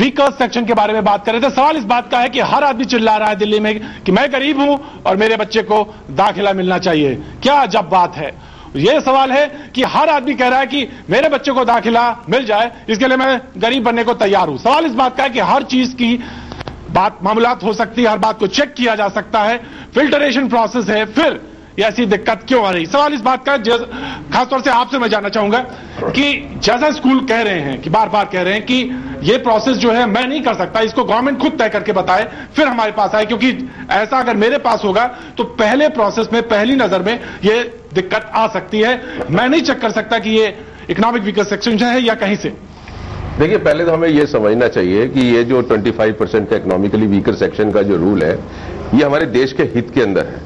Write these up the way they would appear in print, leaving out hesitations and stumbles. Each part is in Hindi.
वीकर सेक्शन के बारे में बात कर रहे थे। सवाल इस बात का है कि हर आदमी चिल्ला रहा है दिल्ली में कि मैं गरीब हूं और मेरे बच्चे को दाखिला मिलना चाहिए। क्या अजब बात है। यह सवाल है कि हर आदमी कह रहा है कि मेरे बच्चे को दाखिला मिल जाए, इसके लिए मैं गरीब बनने को तैयार हूं। सवाल इस बात का है कि हर चीज की बात मामूलात हो सकती है, हर बात को चेक किया जा सकता है, फिल्टरेशन प्रोसेस है, फिर ये ऐसी दिक्कत क्यों आ रही। सवाल इस बात का खासतौर से आपसे मैं जानना चाहूंगा कि जैसा स्कूल कह रहे हैं कि बार बार कह रहे हैं कि ये प्रोसेस जो है मैं नहीं कर सकता, इसको गवर्नमेंट खुद तय करके बताए फिर हमारे पास आए, क्योंकि ऐसा अगर मेरे पास होगा तो पहले प्रोसेस में पहली नजर में ये दिक्कत आ सकती है, मैं नहीं चेक कर सकता कि ये इकोनॉमिक वीकर सेक्शन है या कहीं से। देखिए, पहले तो हमें यह समझना चाहिए कि ये जो 25% का इकोनॉमिकली वीकर सेक्शन का जो रूल है ये हमारे देश के हित के अंदर है।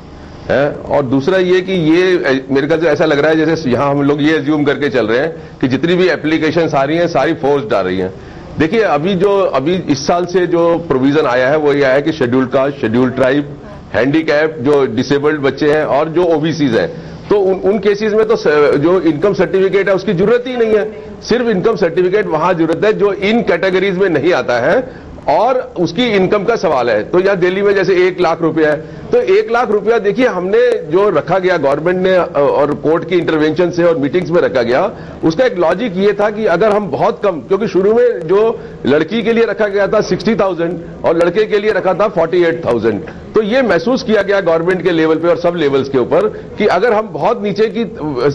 और दूसरा ये कि ये मेरे ख्याल से ऐसा लग रहा है जैसे यहां हम लोग ये एज्यूम करके चल रहे हैं कि जितनी भी एप्लीकेशंस आ रही हैं सारी फोर्स्ड आ रही हैं। देखिए, अभी इस साल से जो प्रोविजन आया है वो ये आया कि scheduled caste, scheduled tribe, handicap, जो डिसेबल्ड बच्चे हैं और जो ओबीसीज हैं, तो उन केसेस में तो जो इनकम सर्टिफिकेट है उसकी जरूरत ही नहीं है। सिर्फ इनकम सर्टिफिकेट वहां जरूरत है जो इन कैटेगरीज में नहीं आता है और उसकी इनकम का सवाल है। तो यहां दिल्ली में जैसे 1 लाख रुपया है, तो 1 लाख रुपया देखिए हमने जो रखा गया गवर्नमेंट ने और कोर्ट की इंटरवेंशन से और मीटिंग्स में रखा गया, उसका एक लॉजिक ये था कि अगर हम बहुत कम, क्योंकि शुरू में जो लड़की के लिए रखा गया था 60,000 और लड़के के लिए रखा था 48,000, तो ये महसूस किया गया गवर्नमेंट के लेवल पे और सब लेवल्स के ऊपर कि अगर हम बहुत नीचे की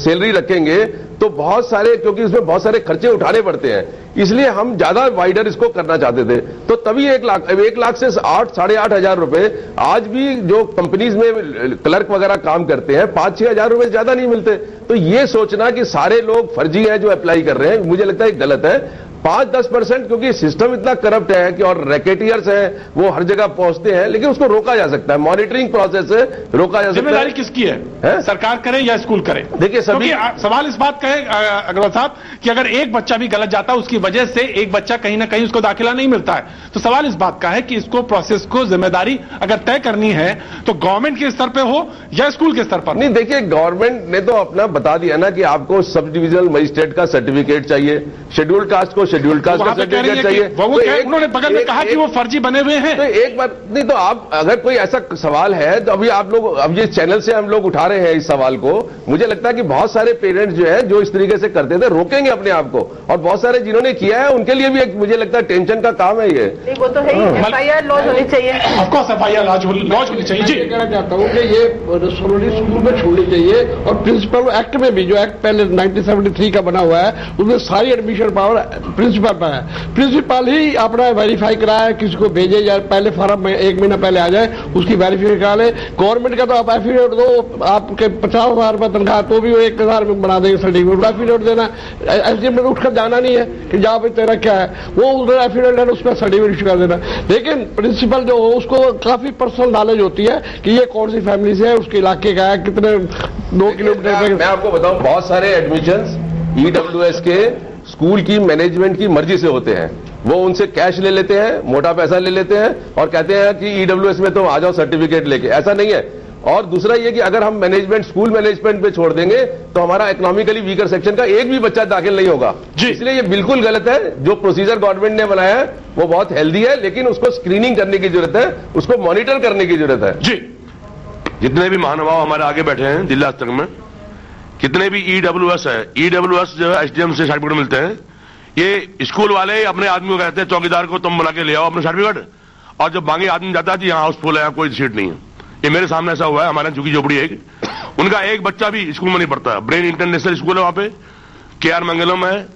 सैलरी रखेंगे तो बहुत सारे, क्योंकि उसमें बहुत सारे खर्चे उठाने पड़ते हैं, इसलिए हम ज्यादा वाइडर इसको करना चाहते थे। तो तभी 1 लाख से 8-8.5 हजार रुपए आज भी जो कंपनीज में क्लर्क वगैरह काम करते हैं 5-6 हजार रुपए ज्यादा नहीं मिलते। तो ये सोचना कि सारे लोग फर्जी हैं जो अप्लाई कर रहे हैं, मुझे लगता है गलत है। 5-10% क्योंकि सिस्टम इतना करप्ट है कि और रैकेटियर्स हैं वो हर जगह पहुंचते हैं, लेकिन उसको रोका जा सकता है, मॉनिटरिंग प्रोसेस से रोका जा सकता है। जिम्मेदारी किसकी है? सरकार करे या स्कूल करे? देखिए, सभी सवाल इस बात का है अग्रवाल साहब कि अगर एक बच्चा भी गलत जाता है उसकी वजह से एक बच्चा कहीं ना कहीं उसको दाखिला नहीं मिलता है, तो सवाल इस बात का है कि इसको प्रोसेस को जिम्मेदारी अगर तय करनी है तो गवर्नमेंट के स्तर पर हो या स्कूल के स्तर पर? नहीं, देखिए, गवर्नमेंट ने तो अपना बता दिया ना कि आपको सब डिविजनल मजिस्ट्रेट का सर्टिफिकेट चाहिए, शेड्यूल्ड कास्ट को शेड्यूल्ड कास्ट का सर्टिफिकेट चाहिए। उन्होंने बगल में कहा कि वो फर्जी बने हुए हैं। तो एक बात नहीं, तो आप अगर कोई ऐसा सवाल है तो अभी आप लोग, अब ये चैनल से हम लोग उठा रहे हैं इस सवाल को, मुझे लगता है कि बहुत सारे पेरेंट्स जो है जो इस तरीके से करते थे रोकेंगे अपने आप को, और बहुत सारे जिन्होंने किया है उनके लिए भी एक मुझे लगता है टेंशन का काम है ये। वो तो है ही, एफआईआर लॉज होनी चाहिए। ऑफकोर्स एफआईआर लॉज होनी चाहिए। जी, कहना चाहता हूँ कि ये सोलरी स्कूल में छोड़नी चाहिए और प्रिंसिपल एक्ट में भी, जो एक्ट पहले 1973 का बना हुआ है, उसमें सारी एडमिशन पावर प्रिंसिपल पर है। प्रिंसिपल ही अपना वेरीफाई कराए, किसी को भेजे या पहले फॉर्म में 1 महीना पहले आ जाए उसकी वेरीफाई करा ले। गवर्नमेंट का तो आप एफिडेविट दो, आपके 50,000 रुपए तनख्वाह तो भी वो 1,000 में बना देंगे सर्टिफिकेट। एफिडेविट देना, एसडीएम में उठकर जाना नहीं है कि जा भाई तेरा क्या है, वो उधर एफिडेविट है उस पर सर्टिफिकेट इशू कर देना। लेकिन प्रिंसिपल जो हो उसको काफी पर्सनल नॉलेज होती है कि ये कौन सी फैमिली से है, उसके इलाके का है, कितने 2 किलोमीटर। मैं आपको बताऊं, बहुत सारे एडमिशन ईडब्ल्यूएस के स्कूल की मैनेजमेंट की मर्जी से होते हैं, वो उनसे कैश ले लेते हैं, मोटा पैसा ले लेते हैं और कहते हैं कि ईडब्ल्यूएस में तुम आ जाओ सर्टिफिकेट लेके। ऐसा नहीं है। और दूसरा ये कि अगर हम मैनेजमेंट, स्कूल मैनेजमेंट पे छोड़ देंगे तो हमारा इकोनॉमिकली वीकर सेक्शन का एक भी बच्चा दाखिल नहीं होगा। इसलिए ये बिल्कुल गलत है। जो प्रोसीजर गवर्नमेंट ने बनाया है वो बहुत हेल्दी है, लेकिन उसको स्क्रीनिंग करने की जरूरत है, उसको मॉनिटर करने की जरूरत है। जी, जितने भी महानुभाव हमारे आगे बैठे हैं जिला स्तर में, कितने भी ईडब्ल्यूएस है, ईडब्ल्यूएस जो है एसडीएम से सर्टिफिकेट मिलते हैं, ये स्कूल वाले अपने आदमी को कहते हैं चौकीदार को तुम बना के ले आओ अपने सर्टिफिकेट, और जब बाकी आदमी जाता है कि यहाँ हाउसफुल है, कोई सीट नहीं है। ये मेरे सामने ऐसा हुआ है, हमारे झुकी झोपड़ी है, उनका एक बच्चा भी स्कूल में नहीं पढ़ता। ब्रेन इंटरनेशनल स्कूल है वहां पे, केआर मंगलम है,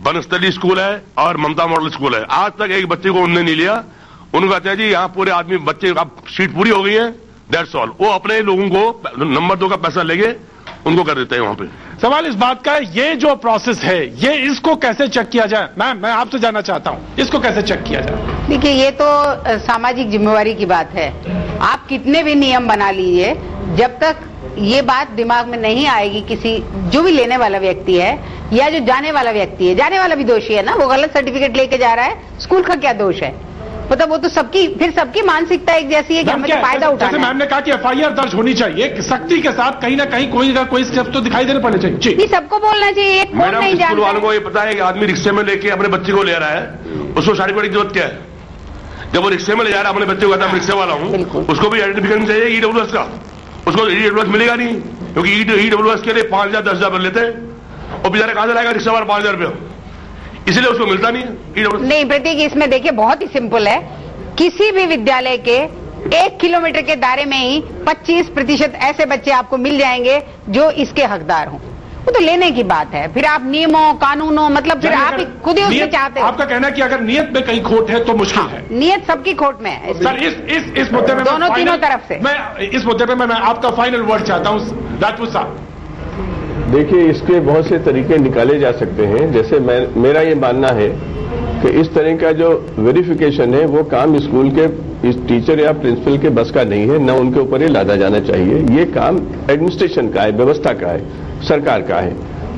बनस्थली स्कूल है और ममता मॉडल स्कूल है। आज तक एक बच्चे को उन्होंने नहीं लिया। उनको कहते हैं जी यहाँ पूरे आदमी बच्चे, अब सीट पूरी हो गई है, दैट्स ऑल। वो अपने लोगों को नंबर 2 का पैसा लेके उनको कर देते हैं वहां पे। सवाल इस बात का है, ये जो प्रोसेस है ये इसको कैसे चेक किया जाए? मैं आपसे जानना चाहता हूं, इसको कैसे चेक किया जाए? देखिए, ये तो सामाजिक जिम्मेवारी की बात है। आप कितने भी नियम बना लीजिए, जब तक ये बात दिमाग में नहीं आएगी किसी, जो भी लेने वाला व्यक्ति है या जो जाने वाला व्यक्ति है, जाने वाला भी दोषी है ना, वो गलत सर्टिफिकेट लेके जा रहा है, स्कूल का क्या दोष है? मतलब वो तो सबकी मानसिकता एक जैसी है कि हमें फायदा उठाना है। जैसे मैम ने कहा कि एफआईआर दर्ज होनी चाहिए, सख्ती के साथ कहीं ना कहीं कोई स्टेप तो दिखाई देने पड़ने चाहिए। जी सबको बोलना चाहिए, एक कौन नहीं जानता। स्कूल वालों को ये पता है कि आदमी रिक्शे में लेके अपने बच्चे को ले रहा है, उसको सर्टिफिकेट की जरूरत क्या है? जब वो रिक्शे में ले जा रहा है अपने बच्चे को, कहता है रिक्शे वाला हूं, उसको भी आइडेंटिफिकेशन चाहिए ईडब्ल्यूएस का। उसको ईडब्ल्यूएस मिलेगा नहीं, क्योंकि ईडब्ल्यूएस के लिए 5,000 10,000 लेते हैं, और बेचारा कहां से लाएगा रिक्शा वाला 5,000 रुपया, इसलिए उसको मिलता नहीं है। नहीं प्रतीक, इसमें देखिए बहुत ही सिंपल है, किसी भी विद्यालय के 1 किलोमीटर के दायरे में ही 25% ऐसे बच्चे आपको मिल जाएंगे जो इसके हकदार हों। वो तो लेने की बात है, फिर आप नियमों कानूनों मतलब फिर आप खुद ही उससे चाहते हो। आपका कहना है कि अगर नियत में कहीं खोट है तो मुश्किल है। नियत सबकी खोट में है सर। इस मुद्दे में दोनों तीनों तरफ से मैं इस मुद्दे पे मैं आपका फाइनल वर्ड चाहता हूं राजपूत साहब। देखिए, इसके बहुत से तरीके निकाले जा सकते हैं। जैसे मेरा ये मानना है कि इस तरह का जो वेरिफिकेशन है वो काम स्कूल के इस टीचर या प्रिंसिपल के बस का नहीं है, न उनके ऊपर ये लादा जाना चाहिए। ये काम एडमिनिस्ट्रेशन का है, व्यवस्था का है, सरकार का है।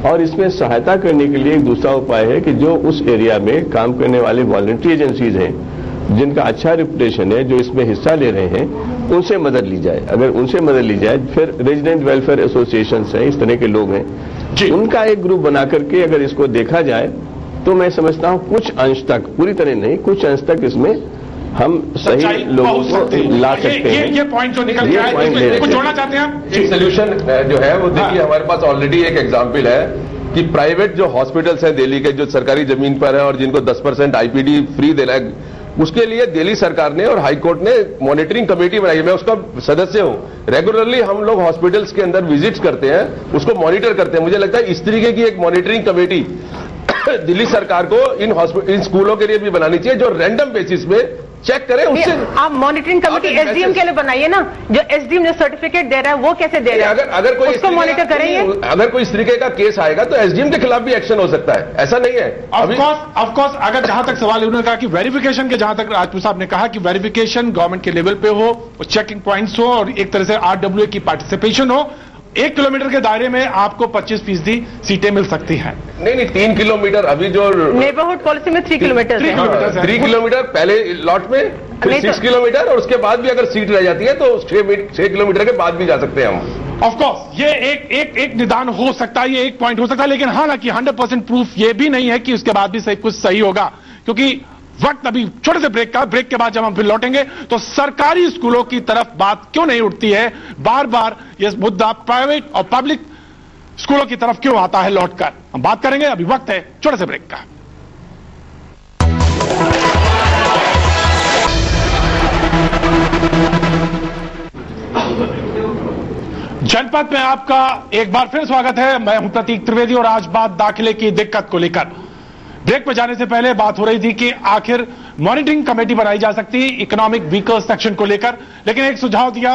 और इसमें सहायता करने के लिए एक दूसरा उपाय है कि जो उस एरिया में काम करने वाले वॉलंटरी एजेंसीज हैं, जिनका अच्छा रिपुटेशन है, जो इसमें हिस्सा ले रहे हैं, उनसे मदद ली जाए। अगर उनसे मदद ली जाए, फिर रेजिडेंट वेलफेयर एसोसिएशन हैं, इस तरह के लोग हैं, उनका एक ग्रुप बना करके अगर इसको देखा जाए तो मैं समझता हूं कुछ अंश तक, पूरी तरह नहीं, कुछ अंश तक इसमें हम सही लोगों को ला सकते हैं। ये पॉइंट जो निकल के आए, कुछ जोड़ना चाहते हैं आप? एक सोल्यूशन जो है वो देखिए, हमारे पास ऑलरेडी एक एग्जाम्पल है कि प्राइवेट जो हॉस्पिटल्स हैं दिल्ली के, जो सरकारी जमीन पर है और जिनको 10% आईपीडी फ्री देना है, उसके लिए दिल्ली सरकार ने और हाई कोर्ट ने मॉनिटरिंग कमेटी बनाई है। मैं उसका सदस्य हूं। रेगुलरली हम लोग हॉस्पिटल्स के अंदर विजिट्स करते हैं, उसको मॉनिटर करते हैं। मुझे लगता है इस तरीके की एक मॉनिटरिंग कमेटी दिल्ली सरकार को इन स्कूलों के लिए भी बनानी चाहिए, जो रैंडम बेसिस पे चेक करें। उससे आप मॉनिटरिंग कमेटी एसडीएम के लिए बनाइए ना, जो एसडीएम जो सर्टिफिकेट दे रहा है वो कैसे दे रहा है, अगर कोई उसको मॉनिटर करेंगे। अगर कोई इस तरीके का केस आएगा तो एसडीएम के खिलाफ भी एक्शन हो सकता है, ऐसा नहीं है। ऑफ कोर्स अगर जहां तक सवाल उन्होंने कहा कि वेरिफिकेशन के, जहां तक राजपूत साहब ने कहा कि वेरिफिकेशन गवर्नमेंट के लेवल पे हो, चेकिंग पॉइंट्स हो और एक तरह से आरडब्ल्यूए की पार्टिसिपेशन हो, 1 किलोमीटर के दायरे में आपको 25% सीटें मिल सकती हैं। नहीं 3 किलोमीटर अभी जो नेबरहुड पॉलिसी में 3 किलोमीटर 3 किलोमीटर पहले लॉट में, फिर 6 किलोमीटर, और उसके बाद भी अगर सीट रह जाती है तो 6 किलोमीटर के बाद भी जा सकते हैं हम। ऑफ कोर्स ये एक निदान हो सकता है, ये एक पॉइंट हो सकता है, लेकिन हालांकि 100% प्रूफ ये भी नहीं है कि उसके बाद भी कुछ सही होगा, क्योंकि वक्त अभी छोटे से ब्रेक के बाद जब हम फिर लौटेंगे तो सरकारी स्कूलों की तरफ बात क्यों नहीं उठती है, बार बार ये मुद्दा प्राइवेट और पब्लिक स्कूलों की तरफ क्यों आता है लौटकर, हम बात करेंगे। अभी वक्त है छोटे से ब्रेक का। जनपद में आपका एक बार फिर स्वागत है। मैं हूं प्रतीक त्रिवेदी और आज बात दाखिले की दिक्कत को लेकर। ब्रेक में जाने से पहले बात हो रही थी कि आखिर मॉनिटरिंग कमेटी बनाई जा सकती है इकोनॉमिक वीकर सेक्शन को लेकर, लेकिन एक सुझाव दिया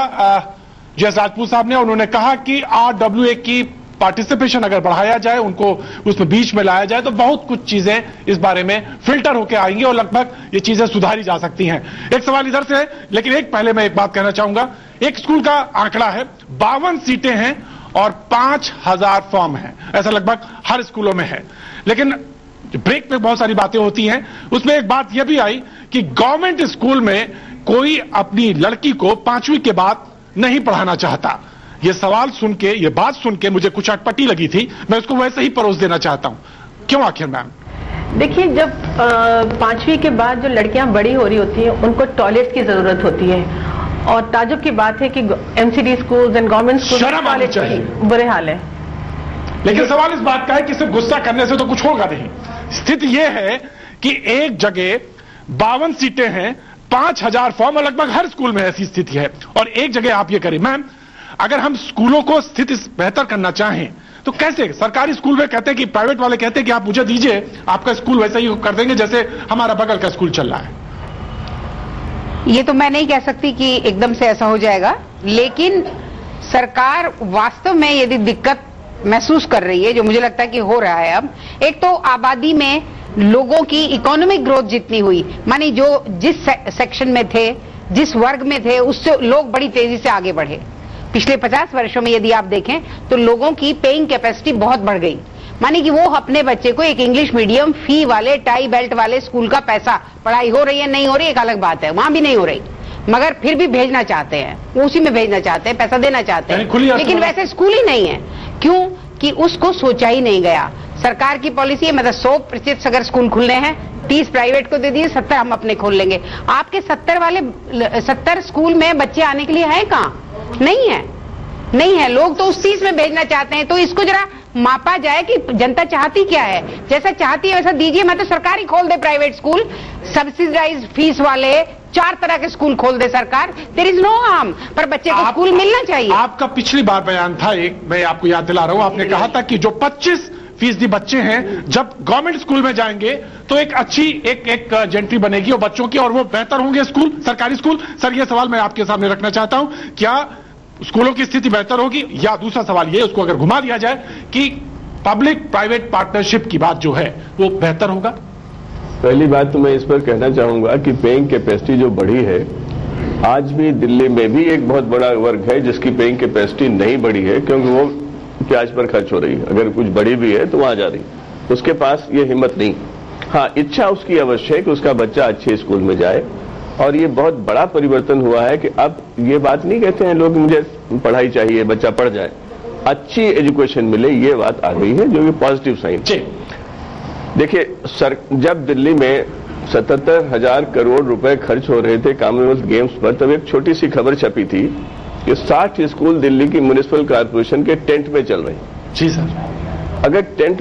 जैस राजपूत साहब ने। उन्होंने कहा कि आरडब्ल्यूए की पार्टिसिपेशन अगर बढ़ाया जाए, उनको उसमें बीच में लाया जाए तो बहुत कुछ चीजें इस बारे में फिल्टर होकर आएंगी और लगभग ये चीजें सुधारी जा सकती हैं। एक सवाल इधर से है, लेकिन पहले मैं एक बात कहना चाहूंगा। एक स्कूल का आंकड़ा है 52 सीटें हैं और 5000 फॉर्म हैं, ऐसा लगभग हर स्कूलों में है। लेकिन ब्रेक में बहुत सारी बातें होती हैं, उसमें एक बात यह भी आई कि गवर्नमेंट स्कूल में कोई अपनी लड़की को 5वीं के बाद नहीं पढ़ाना चाहता। यह सवाल सुन के, यह बात सुन के मुझे कुछ अटपटी लगी थी, मैं उसको वैसे ही परोस देना चाहता हूं। क्यों आखिर मैम? देखिए, जब 5वीं के बाद जो लड़कियां बड़ी हो रही होती हैं उनको टॉयलेट की जरूरत होती है, और ताजुब की बात है कि MCD schools and government schools में टॉयलेट की बुरे हाल है। लेकिन सवाल इस बात का है कि सिर्फ गुस्सा करने से तो कुछ होगा नहीं। स्थिति यह है कि एक जगह 52 सीटें हैं, 5000 फॉर्म, और लगभग हर स्कूल में ऐसी स्थिति है। और एक जगह आप ये करें मैम, अगर हम स्कूलों को स्थिति बेहतर करना चाहें तो कैसे? सरकारी स्कूल में कहते हैं कि प्राइवेट वाले कहते हैं कि आप मुझे दीजिए, आपका स्कूल वैसा ही कर देंगे जैसे हमारा बगल का स्कूल चल रहा है। ये तो मैं नहीं कह सकती कि एकदम से ऐसा हो जाएगा, लेकिन सरकार वास्तव में यदि दिक्कत महसूस कर रही है, जो मुझे लगता है कि हो रहा है अब, एक तो आबादी में लोगों की इकोनॉमिक ग्रोथ जितनी हुई, मानी जो जिस सेक्शन में थे, जिस वर्ग में थे, उससे लोग बड़ी तेजी से आगे बढ़े। पिछले 50 वर्षों में यदि आप देखें तो लोगों की पेइंग कैपेसिटी बहुत बढ़ गई। माने कि वो अपने बच्चे को एक इंग्लिश मीडियम फी वाले टाई बेल्ट वाले स्कूल का पैसा, पढ़ाई हो रही है नहीं हो रही एक अलग बात है, वहां भी नहीं हो रही, मगर फिर भी भेजना चाहते हैं, उसी में भेजना चाहते हैं, पैसा देना चाहते हैं, लेकिन वैसे स्कूल ही नहीं है। क्यों? कि उसको सोचा ही नहीं गया। सरकार की पॉलिसी है मतलब 100% अगर स्कूल खुलने हैं 30 प्राइवेट को दे दिए, 70 हम अपने खोल लेंगे। आपके 70 स्कूल में बच्चे आने के लिए है कहां? नहीं है, नहीं है। लोग तो उस चीज में भेजना चाहते हैं। तो इसको जरा मापा जाए कि जनता चाहती क्या है, जैसा चाहती है वैसा दीजिए। मैं तो सरकार ही खोल दे प्राइवेट स्कूल, सब्सिडाइज फीस वाले 4 तरह के स्कूल खोल दे सरकार, देयर इज नो हार्म, पर बच्चे को स्कूल मिलना चाहिए। आपका पिछली बार बयान था एक, मैं आपको याद दिला रहा हूं, आपने कहा था कि जो 25% बच्चे हैं जब गवर्नमेंट स्कूल में जाएंगे तो एक अच्छी एक जेंट्री बनेगी और बच्चों की, और वो बेहतर होंगे स्कूल, सरकारी स्कूल। सर ये सवाल मैं आपके सामने रखना चाहता हूं, क्या स्कूलों की स्थिति बेहतर होगी? या दूसरा सवाल ये, उसको अगर घुमा दिया जाए कि पब्लिक प्राइवेट पार्टनरशिप की बात जो है वो बेहतर होगा? पहली बात तो मैं इस पर कहना चाहूंगा कि पेइंग कैपेसिटी जो बढ़ी है, आज भी दिल्ली में भी एक बहुत बड़ा वर्ग है जिसकी पेइंग कैपेसिटी नहीं बढ़ी है, क्योंकि वो प्याज पर खर्च हो रही है। अगर कुछ बड़ी भी है तो वहां जा रही, उसके पास ये हिम्मत नहीं। हाँ, इच्छा उसकी अवश्य है कि उसका बच्चा अच्छे स्कूल में जाए, और ये बहुत बड़ा परिवर्तन हुआ है कि अब ये बात नहीं कहते हैं लोग मुझे पढ़ाई चाहिए, बच्चा पढ़ जाए, अच्छी एजुकेशन मिले, ये बात आ गई है, जो कि पॉजिटिव साइन। देखिए सर, जब दिल्ली में 77,000 करोड़ रुपए खर्च हो रहे थे कॉमनवेल्थ गेम्स पर, तब एक छोटी सी खबर छपी थी कि 60 स्कूल दिल्ली की म्युनिसिपल कॉर्पोरेशन के टेंट में चल रहे हैं। जी सर। अगर टेंट